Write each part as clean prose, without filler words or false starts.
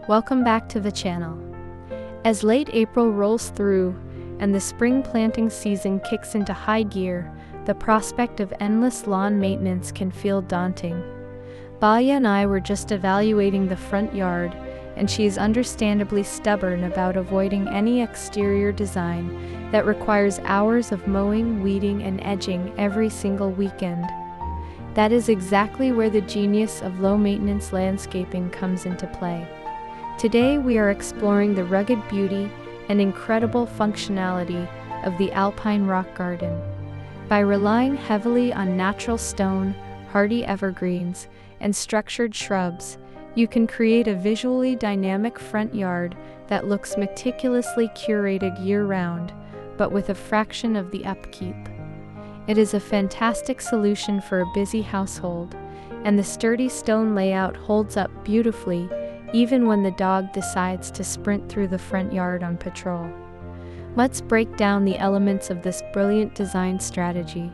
Welcome back to the channel. As late April rolls through and the spring planting season kicks into high gear, the prospect of endless lawn maintenance can feel daunting. Balya and I were just evaluating the front yard, and she is understandably stubborn about avoiding any exterior design that requires hours of mowing, weeding, and edging every single weekend. That is exactly where the genius of low-maintenance landscaping comes into play. Today we are exploring the rugged beauty and incredible functionality of the Alpine rock garden. By relying heavily on natural stone, hardy evergreens, and structured shrubs, you can create a visually dynamic front yard that looks meticulously curated year-round, but with a fraction of the upkeep. It is a fantastic solution for a busy household, and the sturdy stone layout holds up beautifully even when the dog decides to sprint through the front yard on patrol. Let's break down the elements of this brilliant design strategy.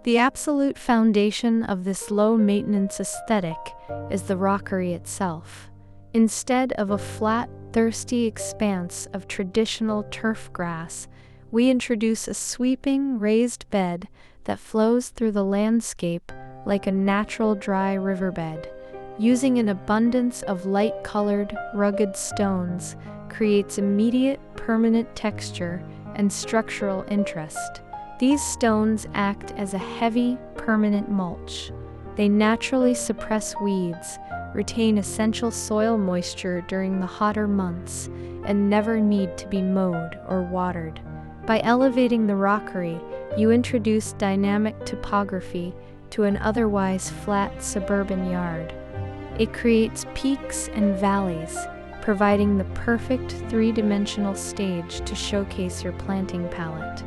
The absolute foundation of this low-maintenance aesthetic is the rockery itself. Instead of a flat, thirsty expanse of traditional turf grass, we introduce a sweeping, raised bed that flows through the landscape like a natural dry riverbed. Using an abundance of light-colored, rugged stones creates immediate, permanent texture and structural interest. These stones act as a heavy, permanent mulch. They naturally suppress weeds, retain essential soil moisture during the hotter months, and never need to be mowed or watered. By elevating the rockery, you introduce dynamic topography to an otherwise flat suburban yard. It creates peaks and valleys, providing the perfect three-dimensional stage to showcase your planting palette.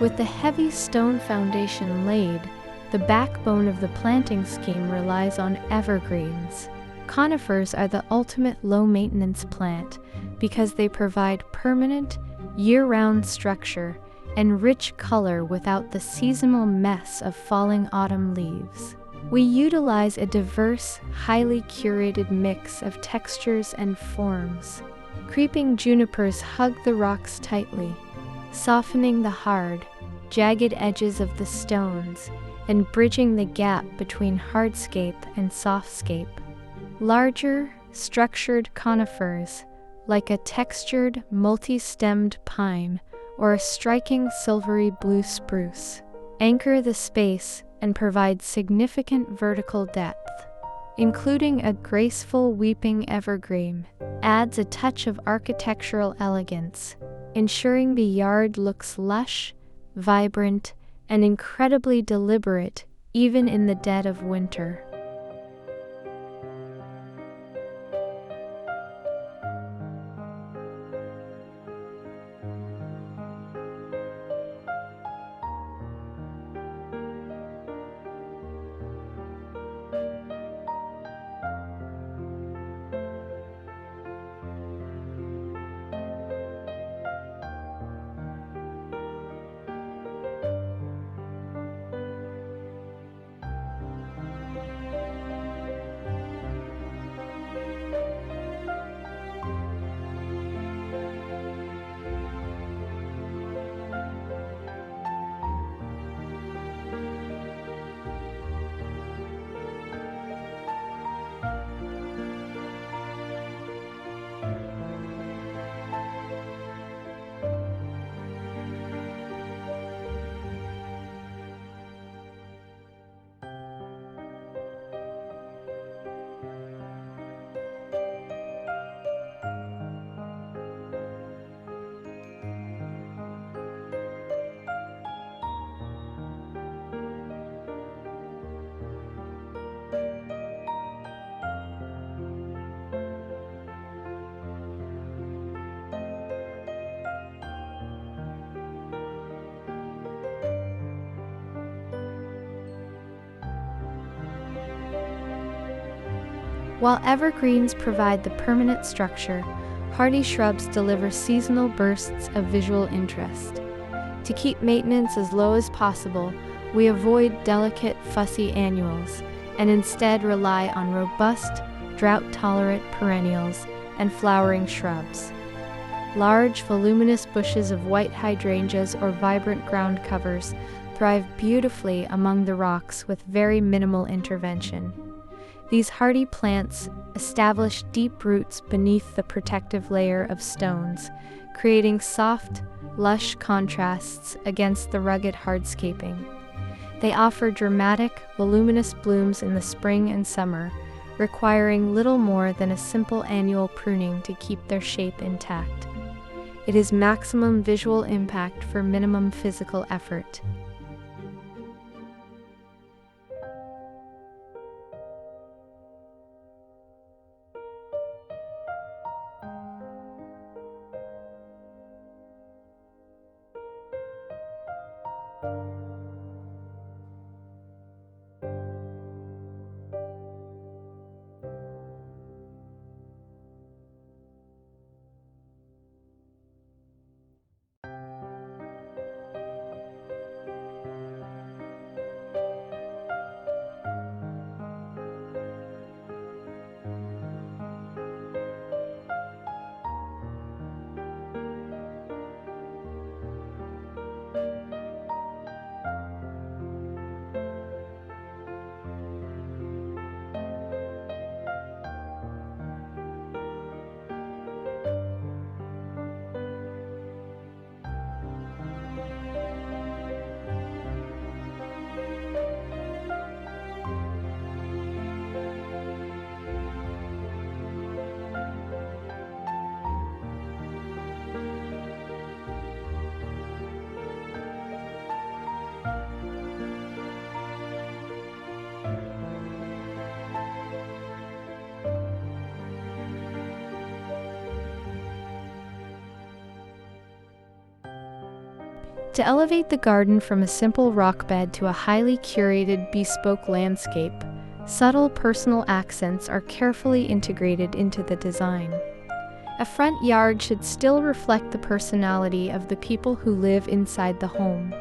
With the heavy stone foundation laid, the backbone of the planting scheme relies on evergreens. Conifers are the ultimate low-maintenance plant because they provide permanent, year-round structure and rich color without the seasonal mess of falling autumn leaves. We utilize a diverse, highly curated mix of textures and forms. Creeping junipers hug the rocks tightly, softening the hard, jagged edges of the stones, and bridging the gap between hardscape and softscape. Larger, structured conifers, like a textured, multi-stemmed pine or a striking silvery-blue spruce, anchor the space and provide significant vertical depth. Including a graceful weeping evergreen adds a touch of architectural elegance, ensuring the yard looks lush, vibrant, and incredibly deliberate even in the dead of winter. While evergreens provide the permanent structure, hardy shrubs deliver seasonal bursts of visual interest. To keep maintenance as low as possible, we avoid delicate, fussy annuals and instead rely on robust, drought-tolerant perennials and flowering shrubs. Large, voluminous bushes of white hydrangeas or vibrant ground covers thrive beautifully among the rocks with very minimal intervention. These hardy plants establish deep roots beneath the protective layer of stones, creating soft, lush contrasts against the rugged hardscaping. They offer dramatic, voluminous blooms in the spring and summer, requiring little more than a simple annual pruning to keep their shape intact. It is maximum visual impact for minimum physical effort. To elevate the garden from a simple rock bed to a highly curated, bespoke landscape, subtle personal accents are carefully integrated into the design. A front yard should still reflect the personality of the people who live inside the home.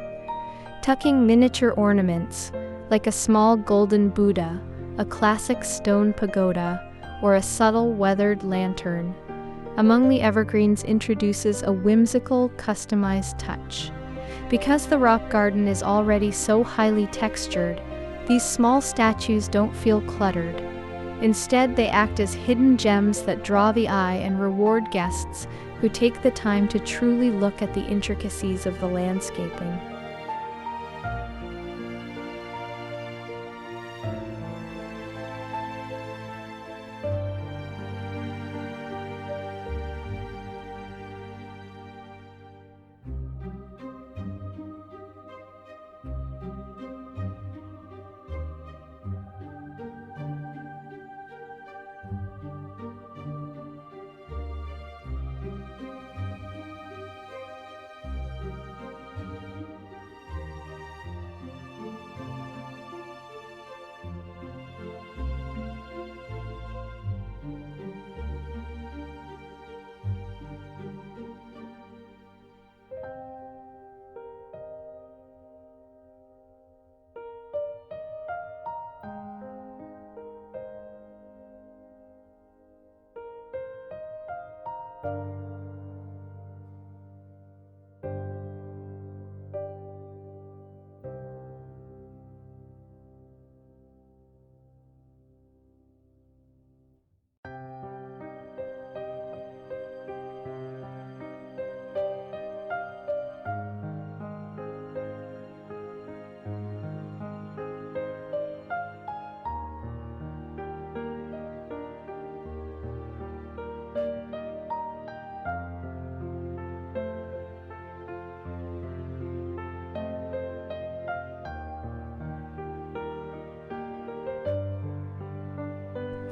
Tucking miniature ornaments, like a small golden Buddha, a classic stone pagoda, or a subtle weathered lantern, among the evergreens introduces a whimsical, customized touch. Because the rock garden is already so highly textured, these small statues don't feel cluttered. Instead, they act as hidden gems that draw the eye and reward guests who take the time to truly look at the intricacies of the landscaping.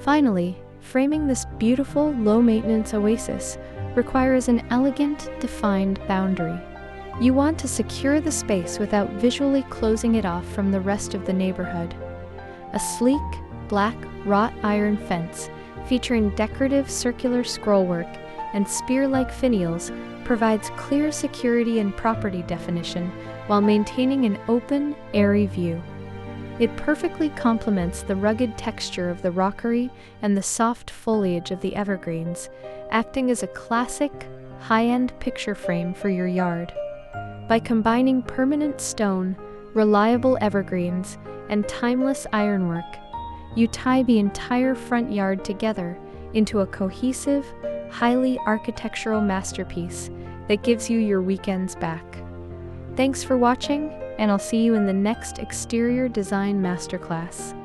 Finally, framing this beautiful, low-maintenance oasis requires an elegant, defined boundary. You want to secure the space without visually closing it off from the rest of the neighborhood. A sleek, black wrought-iron fence featuring decorative circular scrollwork and spear-like finials provides clear security and property definition while maintaining an open, airy view. It perfectly complements the rugged texture of the Rockery and the soft foliage of the Evergreens, acting as a classic, high-end picture frame for your yard. By combining permanent stone, reliable evergreens, and timeless ironwork, you tie the entire front yard together into a cohesive, highly architectural masterpiece that gives you your weekends back. Thanks for watching, and I'll see you in the next exterior design masterclass.